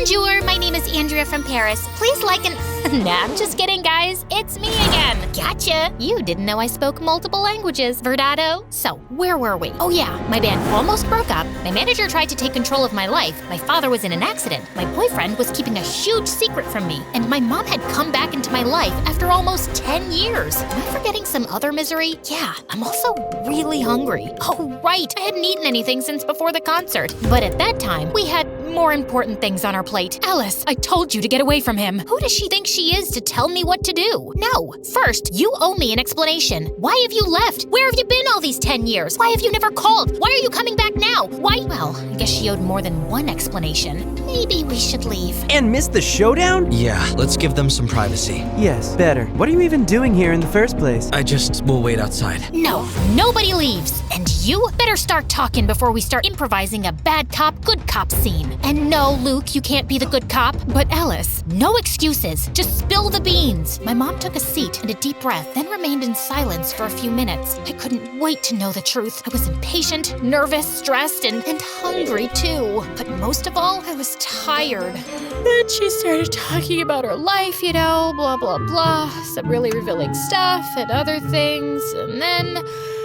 Bonjour, my name is Andrea from Paris. Please like and... Nah, I'm just kidding, guys. It's me again. Gotcha. You didn't know I spoke multiple languages, Verdado. So, where were we? Oh yeah, my band almost broke up. My manager tried to take control of my life. My father was in an accident. My boyfriend was keeping a huge secret from me. And my mom had come back into my life after almost 10 years. Am I forgetting some other misery? Yeah, I'm also really hungry. Oh, right. I hadn't eaten anything since before the concert. But at that time, we had more important things on our plate. Alice, I told you to get away from him. Who does she think she is to tell me what to do? No. First, you owe me an explanation. Why have you left? Where have you been all these 10 years? Why have you never called? Why are you coming back now? Why? Well, I guess she owed more than one explanation. Maybe we should leave. And miss the showdown? Yeah, let's give them some privacy. Yes, better. What are you even doing here in the first place? We'll wait outside. No, nobody leaves. And you better start talking before we start improvising a bad cop, good cop scene. And no, Luke, you can't be the good cop. But Alice, no excuses. Just spill the beans. My mom took a seat and a deep breath, then remained in silence for a few minutes. I couldn't wait to know the truth. I was impatient, nervous, stressed, and hungry too. But most of all, I was tired. Then she started talking about her life, blah, blah, blah. Some really revealing stuff and other things. And then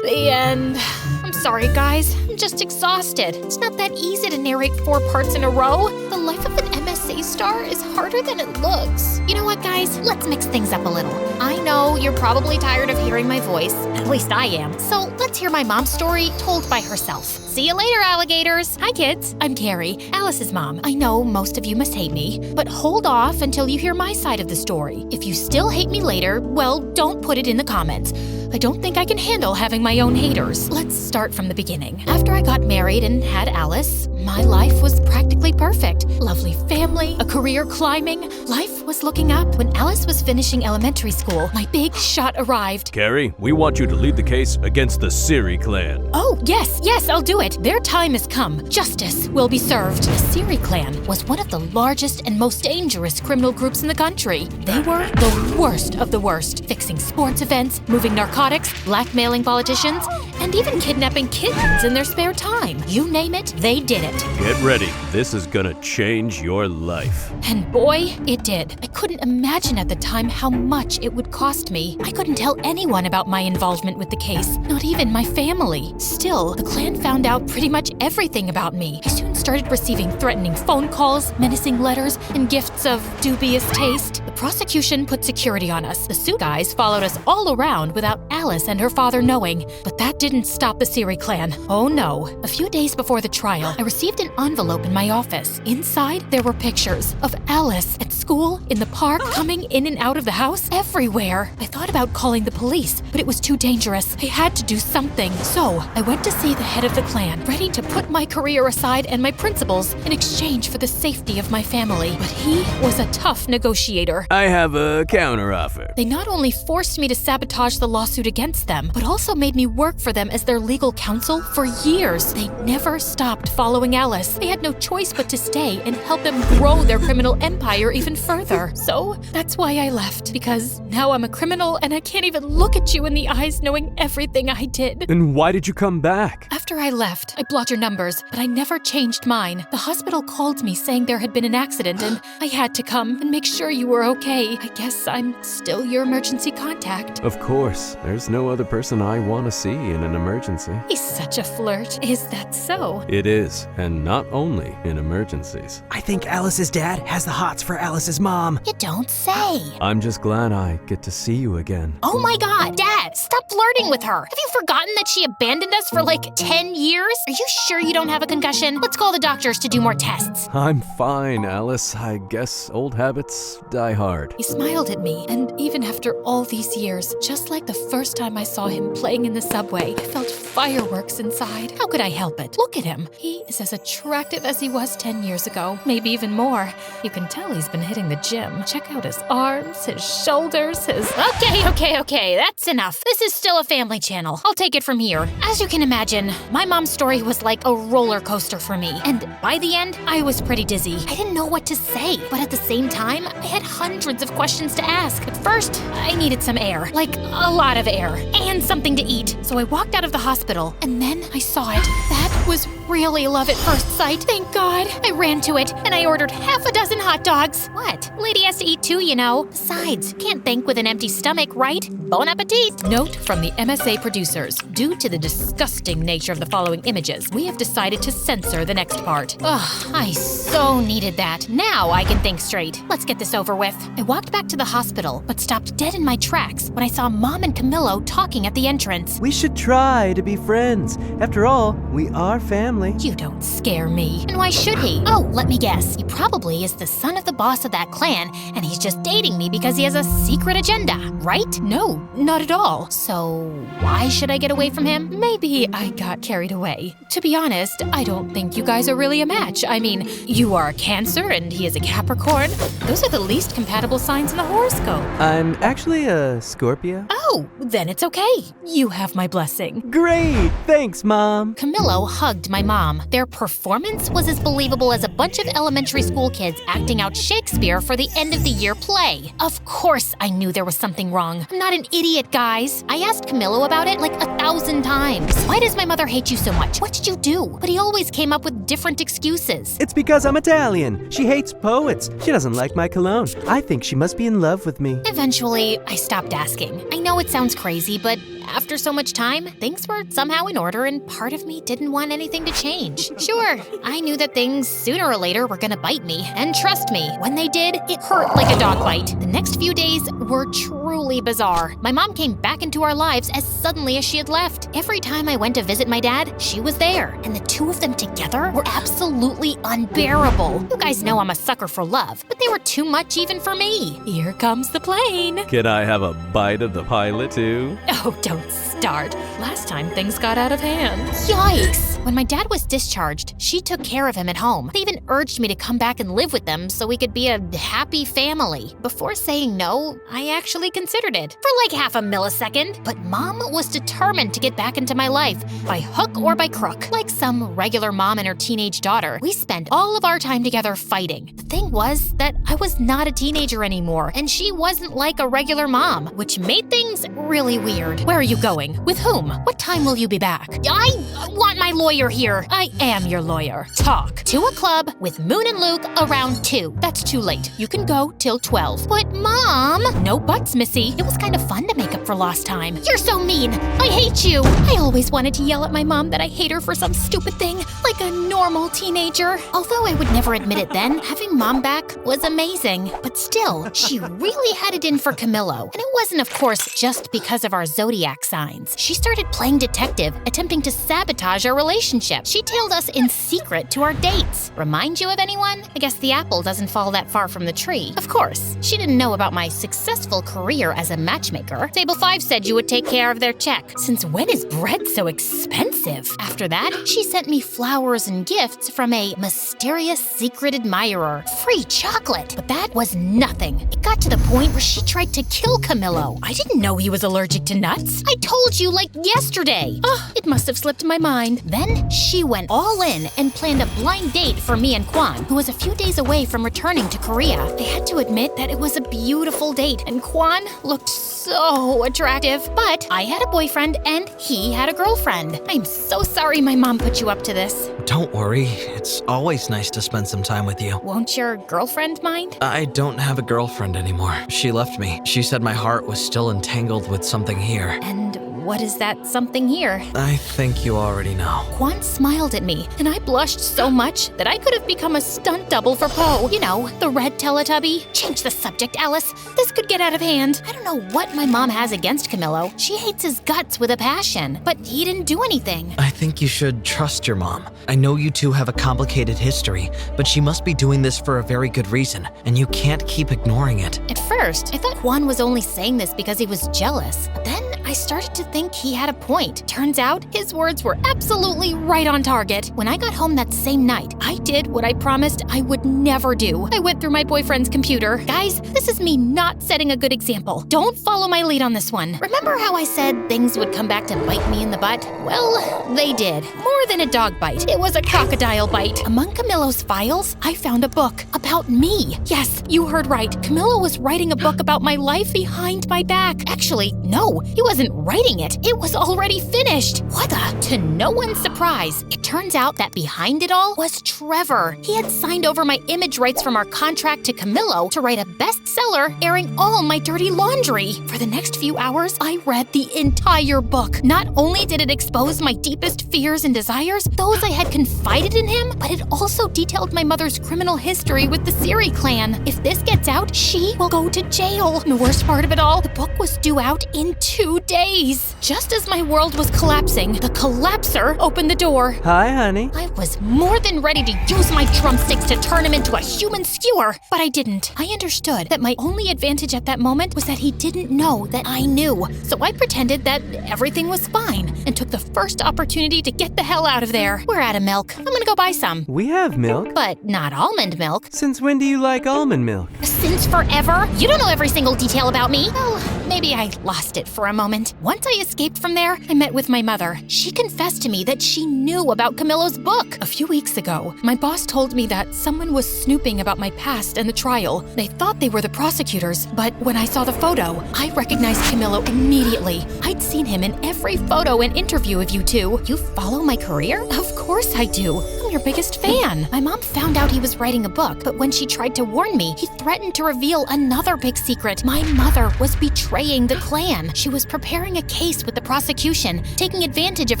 the end. I'm sorry, guys. I'm just exhausted. It's not that easy to narrate 4 parts in a row. The life of an MSA star is harder than it looks. You know what, guys? Let's mix things up a little. I know you're probably tired of hearing my voice. At least I am. So let's hear my mom's story told by herself. See you later, alligators. Hi, kids. I'm Carrie, Alice's mom. I know most of you must hate me, but hold off until you hear my side of the story. If you still hate me later, well, don't put it in the comments. I don't think I can handle having my own haters. Let's start from the beginning. After I got married and had Alice, my life was practically perfect. Lovely family, a career climbing. Life was looking up. When Alice was finishing elementary school, my big shot arrived. Carrie, we want you to lead the case against the Siri clan. Oh, yes, I'll do it. Their time has come. Justice will be served. The Siri clan was one of the largest and most dangerous criminal groups in the country. They were the worst of the worst, fixing sports events, moving narcotics, blackmailing politicians, and even kidnapping kittens in their spare time. You name it, they did it. Get ready. This is gonna change your life. And boy, it did. I couldn't imagine at the time how much it would cost me. I couldn't tell anyone about my involvement with the case, not even my family. Still, the clan found out pretty much everything about me. I soon started receiving threatening phone calls, menacing letters, and gifts of dubious taste. The prosecution put security on us. The suit guys followed us all around without Alice and her father knowing. But that didn't stop the Siri clan. Oh no. A few days before the trial, I received an envelope in my office. Inside, there were pictures of Alice at school, in the park, coming in and out of the house, everywhere. I thought about calling the police, but it was too dangerous. I had to do something. So, I went to see the head of the clan, ready to put my career aside and my principles in exchange for the safety of my family. But he was a tough negotiator. I have a counteroffer. They not only forced me to sabotage the lawsuit against them, but also made me work for them as their legal counsel for years. They never stopped following Alice. They had no choice but to stay and help them grow their criminal empire even further. So that's why I left, because now I'm a criminal and I can't even look at you in the eyes knowing everything I did. And why did you come back? After I left, I blocked your numbers, but I never changed mine. The hospital called me saying there had been an accident and I had to come and make sure you were okay. I guess I'm still your emergency contact. Of course. There's no other person I want to see in an emergency. He's such a flirt. Is that so? It is, and not only in emergencies. I think Alice's dad has the hots for Alice's mom. You don't say. I'm just glad I get to see you again. Oh my God, Dad, stop flirting with her. Have you forgotten that she abandoned us for like 10 years? Are you sure you don't have a concussion? Let's call the doctors to do more tests. I'm fine, Alice. I guess old habits die hard. He smiled at me, and even after all these years, just like the first time I saw him playing in the subway, I felt fireworks inside. How could I help it? Look at him. He is as attractive as he was 10 years ago, maybe even more. You can tell he's been hitting the gym. Check out his arms, his shoulders, his... Okay, that's enough. This is still a family channel. I'll take it from here. As you can imagine, my mom's story was like a roller coaster for me, and by the end, I was pretty dizzy. I didn't know what to say, but at the same time, I had hundreds of questions to ask. At first, I needed some air, like a lot of air, and something to eat. So I walked out of the hospital, and then I saw it. That was really love at first sight. Thank God. I ran to it, and I ordered half a dozen hot dogs. What? Lady has to eat too, you know. Besides, can't think with an empty stomach, right? Bon appetit. Note from the MSA producers. Due to the disgusting nature of the following images, we have decided to censor the next part. Ugh, I so needed that. Now I can think straight. Let's get this over with. I walked back to the hospital, but stopped dead in my tracks when I saw Mom and Camilo talking at the entrance. We should try to be friends. After all, we are family. You don't scare me. And why should he? Oh, let me guess. He probably is the son of the boss of that clan, and he's just dating me because he has a secret agenda, right? No, not at all. So why should I get away from him? Maybe I got carried away. To be honest, I don't think you guys are really a match. I mean, you are a Cancer and he is a Capricorn. Those are the least compatible signs in the horoscope. I'm actually a Scorpio. Oh, then it's okay. You have my blessing. Great! Thanks, Mom. Camilo hugged my mom. Their performance was as believable as a bunch of elementary school kids acting out Shakespeare for the end of the year play. Of course I knew there was something wrong. I'm not an idiot, guys. I asked Camilo about it like 1,000 times. Why does my mother hate you so much? What did you do? But he always came up with different excuses. It's because I'm Italian. She hates poets. She doesn't like my cologne. I think she must be in love with me. Eventually, I stopped asking. I know it sounds crazy, but after so much time, things were somehow in order and part of me didn't want anything to change. Sure, I knew that things sooner or later were gonna bite me, and trust me, when they did, it hurt like a dog bite. The next few days were truly bizarre. My mom came back into our lives as suddenly as she had left. Every time I went to visit my dad, she was there, and the two of them together were absolutely unbearable. You guys know I'm a sucker for love, but they were too much even for me. Here comes the plane. Can I have a bite of the pilot too? Oh, don't start. Last time things got out of hand. Yikes! When my dad was discharged, she took care of him at home. They even urged me to come back and live with them so we could be a happy family. Before saying no, I actually considered it for like half a millisecond. But Mom was determined to get back into my life, by hook or by crook. Like some regular mom and her teenage daughter, we spent all of our time together fighting. The thing was that I was not a teenager anymore, and she wasn't like a regular mom, which made things really weird. Where are you going? With whom? What time will you be back? I want my lawyer here. I am your lawyer. Talk. To a club with Moon and Luke around 2. That's too late. You can go till 12. But Mom! No buts, Missy. It was kind of fun to make up for lost time. You're so mean. I hate you. I always wanted to yell at my mom that I hate her for some stupid thing, like a normal teenager. Although I would never admit it then, having Mom back was amazing. But still, she really had it in for Camilo. And it wasn't, of course, just because of our zodiac signs. She started playing detective, attempting to sabotage our relationship. She tailed us in secret to our dates. Remind you of anyone? I guess the apple doesn't fall that far from the tree. Of course, she didn't know about my successful career as a matchmaker. Table 5 said you would take care of their check. Since when is bread so expensive? After that, she sent me flowers and gifts from a mysterious secret admirer. Free chocolate. But that was nothing. It got to the point where she tried to kill Camilo. I didn't know he was allergic to nuts. I told you like yesterday. It must have slipped my mind. Then she went all in and planned a blind date for me and Kwan, who was a few days away from returning to Korea. I had to admit that it was a beautiful date, and Kwan looked so attractive. But I had a boyfriend and he had a girlfriend. I'm so sorry my mom put you up to this. Don't worry, it's always nice to spend some time with you. Won't your girlfriend mind? I don't have a girlfriend anymore. She left me. She said my heart was still entangled with something here. And what is that something here? I think you already know. Kwan smiled at me, and I blushed so much that I could have become a stunt double for Poe. You know, the red Teletubby. Change the subject, Alice. This could get out of hand. I don't know what my mom has against Camilo. She hates his guts with a passion, but he didn't do anything. I think you should trust your mom. I know you two have a complicated history, but she must be doing this for a very good reason, and you can't keep ignoring it. At first, I thought Kwan was only saying this because he was jealous. But then I started to think he had a point. Turns out, his words were absolutely right on target. When I got home that same night, I did what I promised I would never do. I went through my boyfriend's computer. Guys, this is me not setting a good example. Don't follow my lead on this one. Remember how I said things would come back to bite me in the butt? Well, they did. More than a dog bite. It was a crocodile bite. Among Camilo's files, I found a book about me. Yes, you heard right. Camilo was writing a book about my life behind my back. Actually, no, he wasn't writing it. It was already finished. What the? To no one's surprise, it turns out that behind it all was Trevor. He had signed over my image rights from our contract to Camilo to write a bestseller airing all my dirty laundry. For the next few hours, I read the entire book. Not only did it expose my deepest fears and desires, those I had confided in him, but it also detailed my mother's criminal history with the Siri clan. If this gets out, she will go to jail. And the worst part of it all, the book was due out in 2 days. Just as my world was collapsing, the collapser opened the door. Hi, honey. I was more than ready to use my drumsticks to turn him into a human skewer, but I didn't. I understood that my only advantage at that moment was that he didn't know that I knew. So I pretended that everything was fine and took the first opportunity to get the hell out of there. We're out of milk. I'm gonna go buy some. We have milk. But not almond milk. Since when do you like almond milk? Since forever? You don't know every single detail about me. Well, maybe I lost it for a moment. Once I escaped from there, I met with my mother. She confessed to me that she knew about Camilo's book. A few weeks ago, my boss told me that someone was snooping about my past and the trial. They thought they were the prosecutors, but when I saw the photo, I recognized Camilo immediately. I'd seen him in every photo and interview of you two. You follow my career? Of course I do. I'm your biggest fan. My mom found out he was writing a book, but when she tried to warn me, he threatened to reveal another big secret. My mother was betraying the clan. She was preparing a case with the prosecution, taking advantage of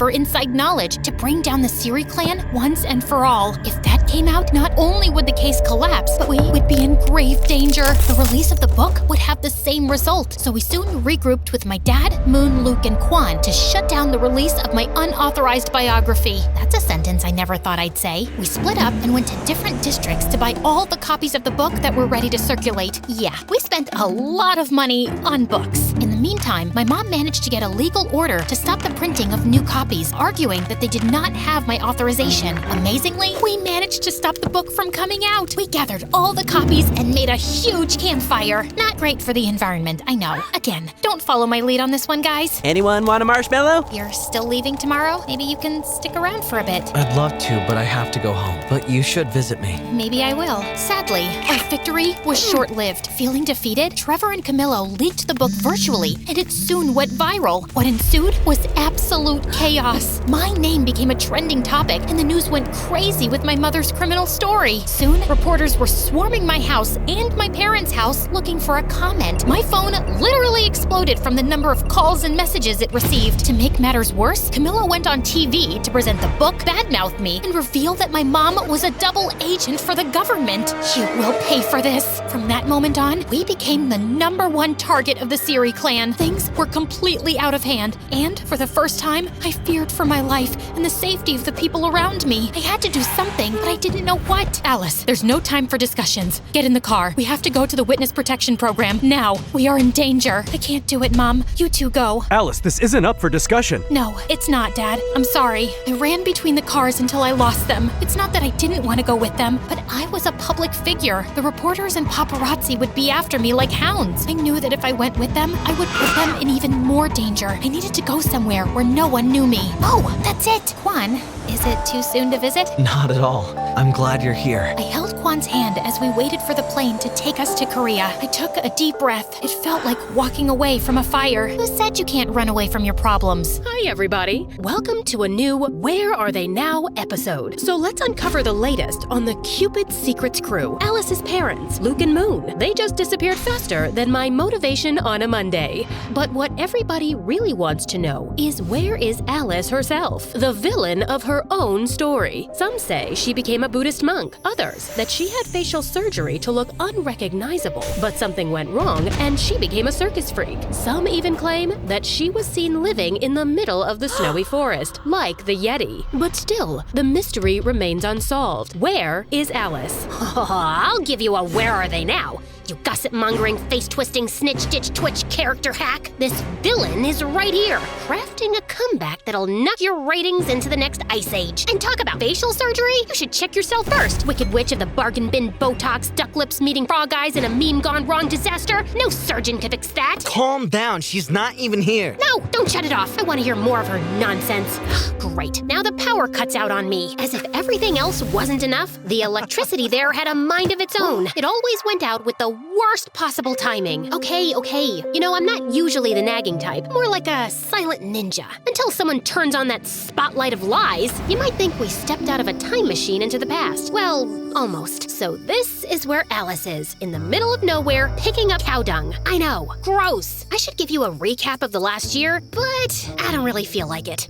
her inside knowledge to bring down the Siri clan once and for all. If that came out, not only would the case collapse, but we would be in grave danger. The release of the book would have the same result, so we soon regrouped with my dad, Moon, Luke, and Quan to shut down the release of my unauthorized biography. That's a sentence I never thought I'd say. We split up and went to different districts to buy all the copies of the book that were ready to circulate. Yeah, we spent a lot of money on books. In the meantime, my mom managed to get a legal order to stop the printing of new copies, arguing that they did not have my authorization. Amazingly, we managed to stop the book from coming out. We gathered all the copies and made a huge campfire. Not great for the environment, I know. Again, don't follow my lead on this one, guys. Anyone want a marshmallow? You're still leaving tomorrow? Maybe you can stick around for a bit. I'd love to, but I have to go home. But you should visit me. Maybe I will. Sadly, our victory was short-lived. Feeling defeated, Trevor and Camilo leaked the book virtually, and it soon went viral. What ensued was absolute chaos. My name became a trending topic, and the news went crazy with my mother's criminal story. Soon, reporters were swarming my house and my parents' house looking for a comment. My phone literally exploded from the number of calls and messages it received. To make matters worse, Camilo went on TV to present the book, badmouth me, and reveal that my mom was a double agent for the government. You will pay for this. From that moment on, we became the #1 target of the Siri clan. Things were completely out of hand, and for the first time, I feared for my life and the safety of the people around me. I had to do something, but I didn't know what. Alice, there's no time for discussions. Get in the car. We have to go to the witness protection program now. We are in danger. I can't do it, Mom. You two go. Alice, this isn't up for discussion. No, it's not, Dad. I'm sorry. I ran between the cars until I lost them. It's not that I didn't want to go with them, but I was a public figure. The reporters and paparazzi would be after me like hounds. I knew that if I went with them, I would put them in even more danger. I needed to go somewhere where no one knew me. Oh, that's it. Quan, is it too soon to visit? Not at all. I'm glad you're here. I held Quan's hand as we waited for the plane to take us to Korea. I took a deep breath. It felt like walking away from a fire. Who said you can't run away from your problems? Hi, everybody. Welcome to a new Where Are They Now episode. So let's uncover the latest on the Cupid Secrets crew. Alice's parents, Luke and Moon. They just disappeared faster than my motivation on a Monday. But what everybody really wants to know is where is Alice herself, the villain of her own story? Some say she became a Buddhist monk. Others that she had facial surgery to look unrecognizable. But something went wrong and she became a circus freak. Some even claim that she was seen living in the middle of the snowy forest, like the Yeti. But still, the mystery remains unsolved. Where is Alice? I'll give you a where are they now, you gossip-mongering, face-twisting, snitch-ditch-twitch character hack. This villain is right here, crafting a comeback that'll knock your ratings into the next ice age. And talk about facial surgery? You should check yourself first. Wicked witch of the bargain bin Botox, duck lips meeting frog eyes in a meme gone wrong disaster? No surgeon could fix that. Calm down. She's not even here. No, don't shut it off. I want to hear more of her nonsense. Great, now the power cuts out on me. As if everything else wasn't enough, the electricity there had a mind of its own. It always went out with the worst possible timing. Okay. You know, I'm not usually the nagging type, more like a silent ninja. Until someone turns on that spotlight of lies, you might think we stepped out of a time machine into the past. Well, almost. So this is where Alice is, in the middle of nowhere, picking up cow dung. I know, gross. I should give you a recap of the last year, but I don't really feel like it.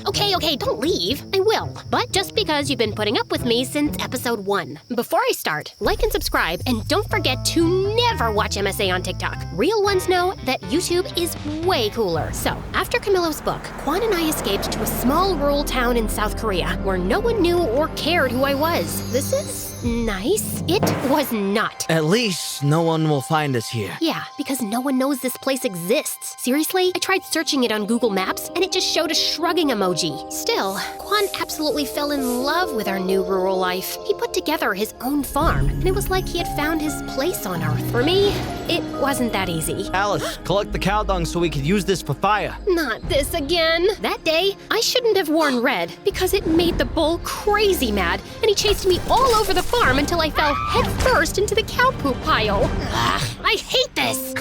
Okay, don't leave. I will. But just because you've been putting up with me since episode 1. Before I start, like and subscribe, and don't forget to never watch MSA on TikTok. Real ones know that YouTube is way cooler. So, after Camilo's book, Kwan and I escaped to a small rural town in South Korea where no one knew or cared who I was. This is nice. It was not. At least no one will find us here. Yeah, because no one knows this place exists. Seriously, I tried searching it on Google Maps and it just showed a shrugging emoji. Still, Kwan absolutely fell in love with our new rural life. He put together his own farm, and it was like he had found his place on Earth. For me, it wasn't that easy. Alice, collect the cow dung so we could use this for fire. Not this again. That day, I shouldn't have worn red because it made the bull crazy mad, and he chased me all over the farm until I fell headfirst into the cow poop pile. Ugh, I hate this.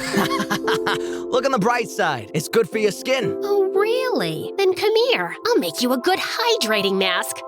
Look on the bright side. It's good for your skin. Oh, really? Then come here. I'll make you a good hydrating mask.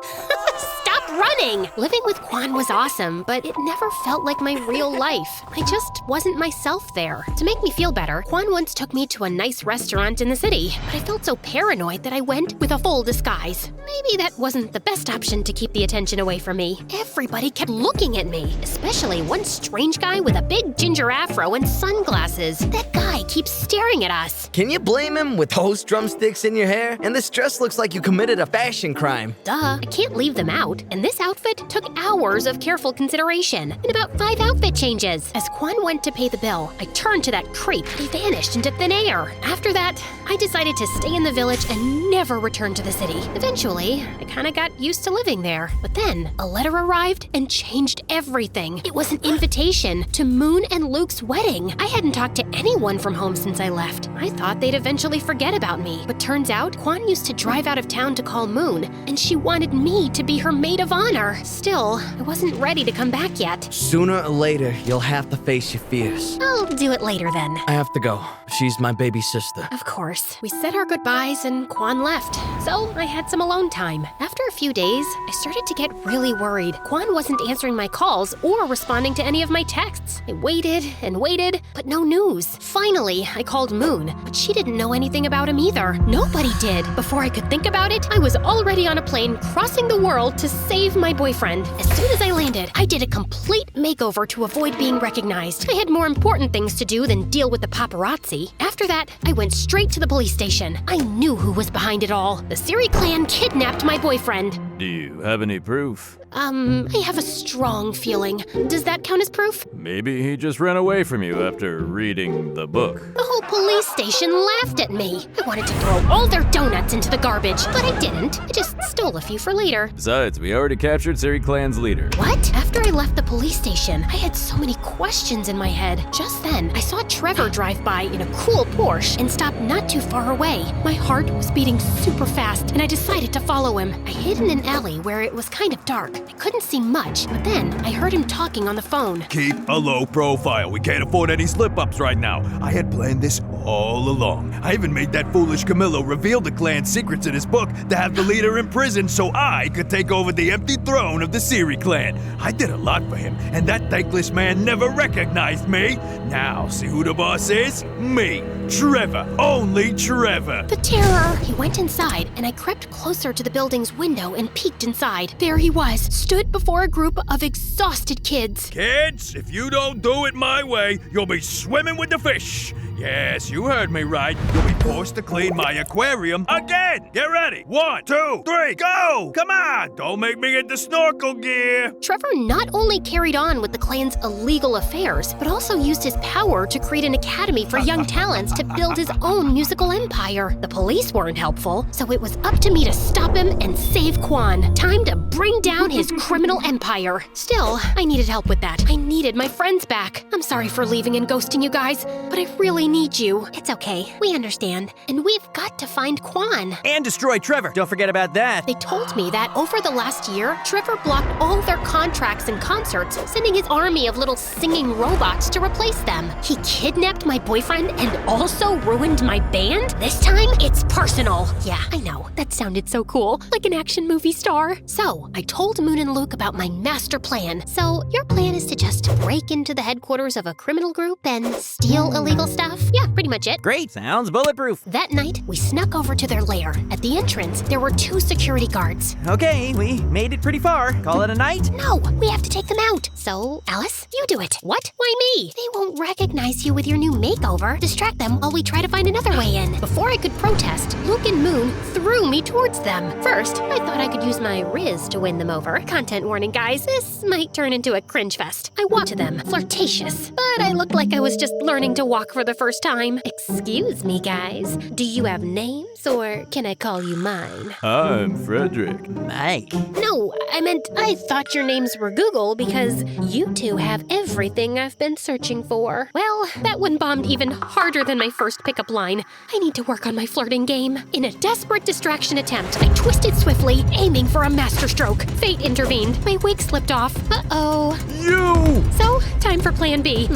Stop running! Living with Kwan was awesome, but it never felt like my real life. I just wasn't myself there. To make me feel better, Kwan once took me to a nice restaurant in the city, but I felt so paranoid that I went with a full disguise. Maybe that wasn't the best option to keep the attention away from me. Everybody kept looking at me, especially one strange guy with a big ginger afro and sunglasses. That guy keeps staring at us. Can you blame him with those drumsticks in your hair? And this dress looks like you committed a fashion crime. Duh, I can't leave them out. And this outfit took hours of careful consideration and about 5 outfit changes. As Kwan went to pay the bill, I turned to that creep, but he vanished into thin air. After that, I decided to stay in the village and never return to the city. Eventually, I kinda got used to living there. But then, a letter arrived and changed everything. It was an invitation to Moon and Luke's wedding. I hadn't talked to anyone from home since I left. I thought they'd eventually forget about me. But turns out, Kwan used to drive out of town to call Moon, and she wanted me to be her maid of honor. Still, I wasn't ready to come back yet. Sooner or later, you'll have to face your fears. I'll do it later then. I have to go. She's my baby sister. Of course. We said our goodbyes and Kwan left, so I had some alone time. After a few days, I started to get really worried. Kwan wasn't answering my calls or responding to any of my texts. I waited and waited, but no news. Finally, I called Moon, but she didn't know anything about him either. Nobody did. Before I could think about it, I was already on a plane crossing the world to save my boyfriend. As soon as I landed, I did a complete makeover to avoid being recognized. I had more important things to do than deal with the paparazzi. After that, I went straight to the police station. I knew who was behind it all. The Siri clan kidnapped my boyfriend. Do you have any proof? I have a strong feeling. Does that count as proof? Maybe he just ran away from you after reading the book. The whole police station laughed at me. I wanted to throw all their donuts into the garbage, but I didn't. I just stole a few for later. Besides, we already captured Siri Clan's leader. What? After I left the police station, I had so many questions in my head. Just then, I saw Trevor drive by in a cool Porsche and stop not too far away. My heart was beating super fast, and I decided to follow him. I hid in an alley where it was kind of dark. I couldn't see much, but then I heard him talking on the phone. Keep a low profile. We can't afford any slip-ups right now. I had planned this all along. I even made that foolish Camilo reveal the clan's secrets in his book to have the leader in prison so I could take over the empty throne of the Siri clan. I did a lot for him, and that thankless man never recognized me. Now, see who the boss is? Me, Trevor, only Trevor. The terror! He went inside, and I crept closer to the building's window and peeked inside. There he was, stood before a group of exhausted kids. Kids, if you don't do it my way, you'll be swimming with the fish. Yes, you heard me right. You'll be forced to clean my aquarium again. Get ready. 1, 2, 3, go! Come on! Don't make me get the snorkel gear. Trevor not only carried on with the clan's illegal affairs, but also used his power to create an academy for young talents to build his own musical empire. The police weren't helpful, so it was up to me to stop him and save Kwan. Time to bring down his criminal empire. Still, I needed help with that. I needed my friends back. I'm sorry for leaving and ghosting you guys, but I really I need you. It's okay. We understand. And we've got to find Quan. And destroy Trevor. Don't forget about that. They told me that over the last year, Trevor blocked all their contracts and concerts, sending his army of little singing robots to replace them. He kidnapped my boyfriend and also ruined my band? This time, it's personal. Yeah, I know. That sounded so cool, like an action movie star. So, I told Moon and Luke about my master plan. So, your plan is to just break into the headquarters of a criminal group and steal illegal stuff? Yeah, pretty much it. Great. Sounds bulletproof. That night, we snuck over to their lair. At the entrance, there were 2 security guards. Okay, we made it pretty far. Call it a night? No, we have to take them out. So, Alice, you do it. What? Why me? They won't recognize you with your new makeover. Distract them while we try to find another way in. Before I could protest, Luke and Moon threw me towards them. First, I thought I could use my Riz to win them over. Content warning, guys, this might turn into a cringe fest. I walked to them, flirtatious, but I looked like I was just learning to walk for the first time. Excuse me, guys. Do you have names, or can I call you mine? I'm Frederick. Mike. No, I meant I thought your names were Google because you two have everything I've been searching for. Well, that one bombed even harder than my first pickup line. I need to work on my flirting game. In a desperate distraction attempt, I twisted swiftly, aiming for a masterstroke. Fate intervened. My wig slipped off. Uh-oh. You! So, time for plan B.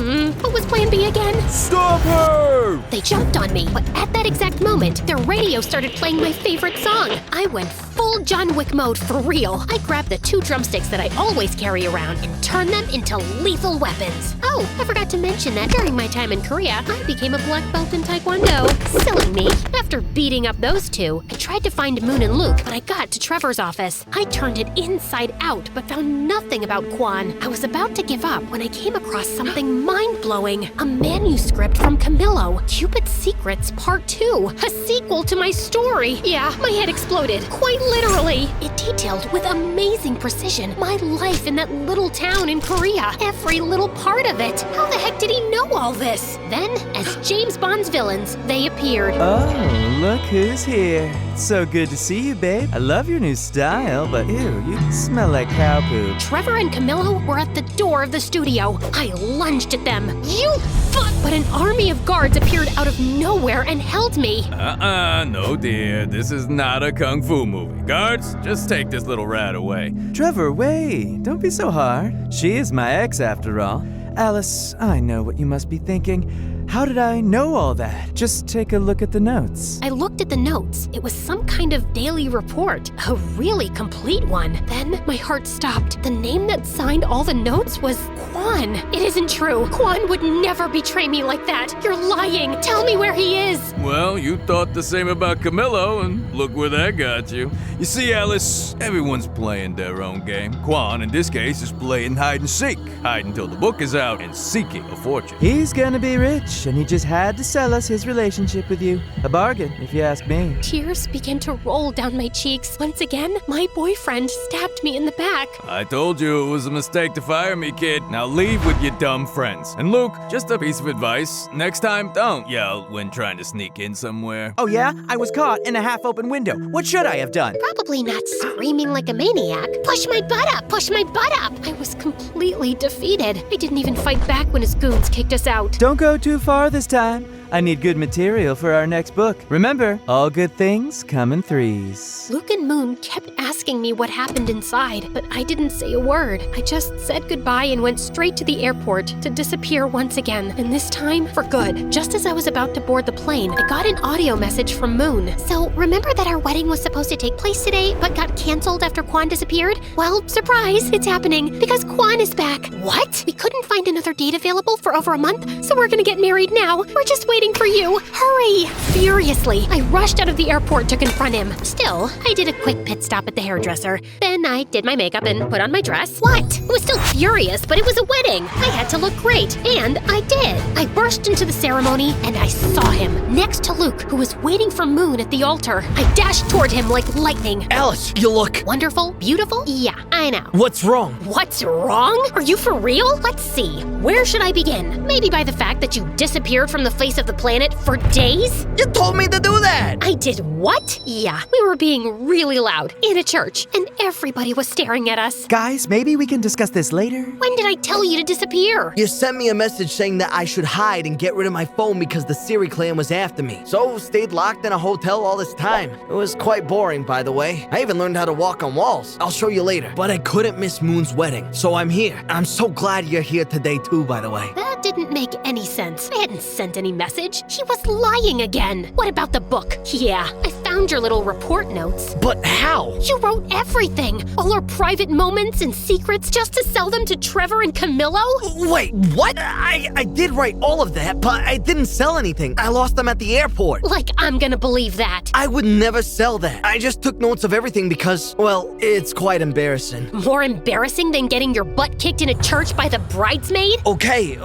What was plan B again? Stop her! They jumped on me, but at that exact moment, their radio started playing my favorite song. I went full John Wick mode for real. I grabbed the 2 drumsticks that I always carry around and turned them into lethal weapons. Oh, I forgot to mention that during my time in Korea, I became a black belt in Taekwondo. Silly me. After beating up those 2, I tried to find Moon and Luke, but I got to Trevor's office. I turned it inside out, but found nothing about Quan. I was about to give up when I came across something mind-blowing. A manuscript from Camilo, Cupid's Secrets Part 2. A sequel to my story. Yeah, my head exploded. Quite literally. It detailed with amazing precision my life in that little town in Korea. Every little part of it. How the heck did he know all this? Then, as James Bond's villains, they appeared. Oh, look who's here. So good to see you, babe. I love your new style, but ew, you smell like cow poop. Trevor and Camilo were at the door of the studio. I lunged at them. You fuck! But an army of guards appeared out of nowhere and held me. No dear, this is not a kung fu movie. Guards, just take this little rat away. Trevor, wait. Don't be so hard. She is my ex, after all. Alice, I know what you must be thinking. How did I know all that? Just take a look at the notes. I looked at the notes. It was some kind of daily report, a really complete one. Then my heart stopped. The name that signed all the notes was Quan. It isn't true. Quan would never betray me like that. You're lying. Tell me where he is. Well, you thought the same about Camilo, and look where that got you. You see, Alice, everyone's playing their own game. Quan, in this case, is playing hide and seek. Hide until the book is out and seeking a fortune. He's gonna be rich, and he just had to sell us his relationship with you. A bargain, if you ask me. Tears began to roll down my cheeks. Once again, my boyfriend stabbed me in the back. I told you it was a mistake to fire me, kid. Now leave with your dumb friends. And Luke, just a piece of advice. Next time, don't yell when trying to sneak in somewhere. Oh yeah? I was caught in a half-open window. What should I have done? Probably not screaming like a maniac. Push my butt up! Push my butt up! I was completely defeated. I didn't even fight back when his goons kicked us out. Don't go too far this time. I need good material for our next book. Remember, all good things come in threes. Luke and Moon kept asking me what happened inside, but I didn't say a word. I just said goodbye and went straight to the airport to disappear once again, and this time for good. Just as I was about to board the plane, I got an audio message from Moon. So, remember that our wedding was supposed to take place today, but got canceled after Quan disappeared? Well, surprise, it's happening, because Quan is back. What? We couldn't find another date available for over a month, so we're gonna get married now. We're just waiting for you. Hurry! Furiously, I rushed out of the airport to confront him. Still, I did a quick pit stop at the hairdresser. Then I did my makeup and put on my dress. What? I was still furious, but it was a wedding. I had to look great, and I did. I burst into the ceremony, and I saw him, next to Luke, who was waiting for Moon at the altar. I dashed toward him like lightning. Alice, you look... Wonderful? Beautiful? Yeah, I know. What's wrong? What's wrong? Are you for real? Let's see. Where should I begin? Maybe by the fact that you disappeared from the face of the the planet for days? You told me to do that! I did what? Yeah, we were being really loud in a church, and everybody was staring at us. Guys, maybe we can discuss this later? When did I tell you to disappear? You sent me a message saying that I should hide and get rid of my phone because the Siri clan was after me. So stayed locked in a hotel all this time. It was quite boring, by the way. I even learned how to walk on walls. I'll show you later. But I couldn't miss Moon's wedding, so I'm here. I'm so glad you're here today too, by the way. That didn't make any sense. I hadn't sent any message. He was lying again. What about the book? Yeah, I found your little report notes. But how? You wrote everything. All our private moments and secrets just to sell them to Trevor and Camilo? Wait, what? I did write all of that, but I didn't sell anything. I lost them at the airport. Like I'm gonna believe that. I would never sell that. I just took notes of everything because, well, it's quite embarrassing. More embarrassing than getting your butt kicked in a church by the bridesmaid? Okay.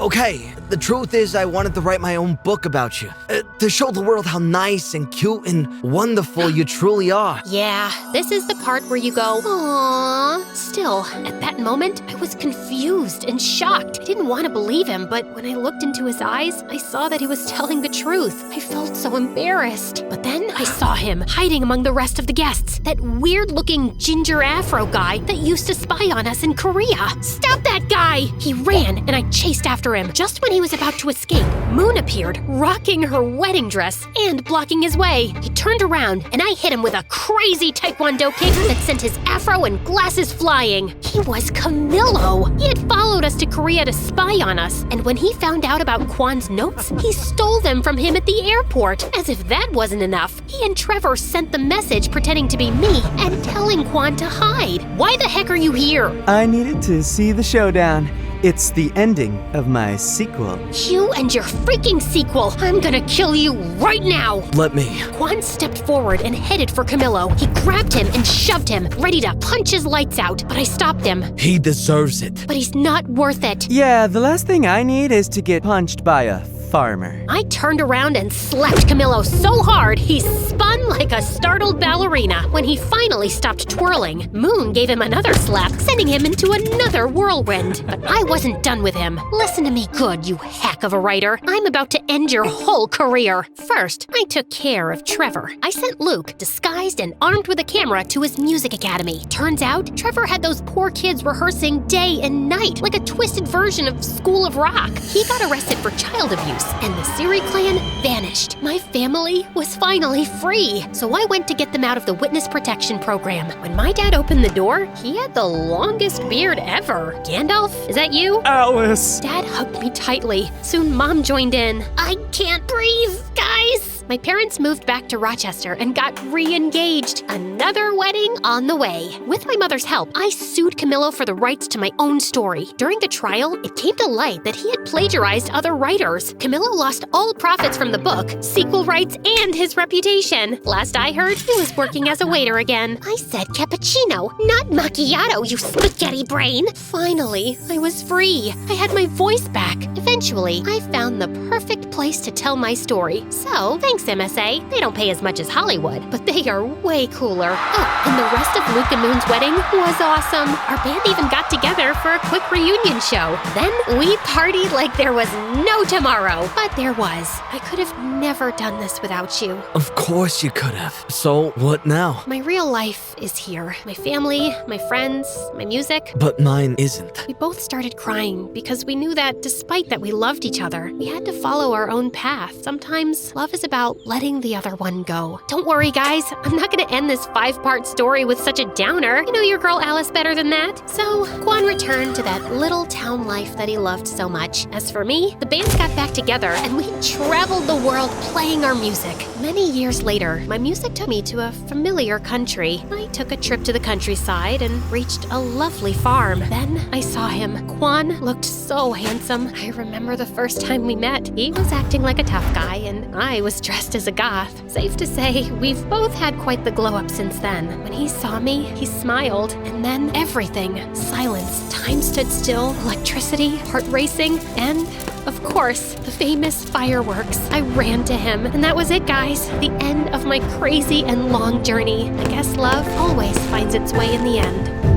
The truth is I wanted to write my own book about you. To show the world how nice and cute and wonderful you truly are. Yeah, this is the part where you go, aww. Still, at that moment, I was confused and shocked. I didn't want to believe him, but when I looked into his eyes, I saw that he was telling the truth. I felt so embarrassed. But then I saw him hiding among the rest of the guests. That weird-looking ginger afro guy that used to spy on us in Korea. Stop that guy! He ran, and I chased after him. Just when he was about to escape, Moon appeared, rocking her wedding dress and blocking his way. He turned around, and I hit him with a crazy taekwondo kick that sent his afro and glasses flying. He was Camilo. He had followed us to Korea to spy on us, and when he found out about Kwan's notes, he stole them from him at the airport. As if that wasn't enough, he and Trevor sent the message pretending to be me and telling Kwan to hide. Why the heck are you here? I needed to see the showdown. It's the ending of my sequel. You and your freaking sequel. I'm gonna kill you right now. Let me. Kwan stepped forward and headed for Camilo. He grabbed him and shoved him, ready to punch his lights out, but I stopped him. He deserves it. But he's not worth it. Yeah, the last thing I need is to get punched by a farmer. I turned around and slapped Camilo so hard he spun like a startled ballerina. When he finally stopped twirling, Moon gave him another slap, sending him into another whirlwind. But I wasn't done with him. Listen to me good, you hack of a writer. I'm about to end your whole career. First, I took care of Trevor. I sent Luke, disguised and armed with a camera, to his music academy. Turns out, Trevor had those poor kids rehearsing day and night, like a twisted version of School of Rock. He got arrested for child abuse, and the Siri clan vanished. My family was finally free, so I went to get them out of the witness protection program. When my dad opened the door, he had the longest beard ever. Gandalf, is that you? Alice! Dad hugged me tightly. Soon Mom joined in. I can't breathe, guys! My parents moved back to Rochester and got re-engaged. Another wedding on the way. With my mother's help, I sued Camilo for the rights to my own story. During the trial, it came to light that he had plagiarized other writers. Camilo lost all profits from the book, sequel rights, and his reputation. Last I heard, he was working as a waiter again. I said cappuccino, not macchiato, you spaghetti brain. Finally, I was free. I had my voice back. Eventually, I found the perfect place to tell my story. So, thanks MSA. They don't pay as much as Hollywood, but they are way cooler. Oh, and the rest of Luke and Moon's wedding was awesome. Our band even got together for a quick reunion show. Then we partied like there was no tomorrow. But there was. I could have never done this without you. Of course you could have. So, what now? My real life is here. My family, my friends, my music. But mine isn't. We both started crying because we knew that despite that we loved each other, we had to follow our own path. Sometimes love is about letting the other one go. Don't worry, guys. I'm not gonna end this 5-part story with such a downer. You know your girl Alice better than that. So, Kwan returned to that little town life that he loved so much. As for me, the bands got back together and we traveled the world playing our music. Many years later, my music took me to a familiar country. I took a trip to the countryside and reached a lovely farm. Then I saw him. Kwan looked so handsome. I remember the first time we met. He was acting like a tough guy and I was dressed as a goth. Safe to say, we've both had quite the glow up since then. When he saw me, he smiled, and then everything. Silence, time stood still, electricity, heart racing, and of course, the famous fireworks. I ran to him, and that was it, guys. The end of my crazy and long journey. I guess love always finds its way in the end.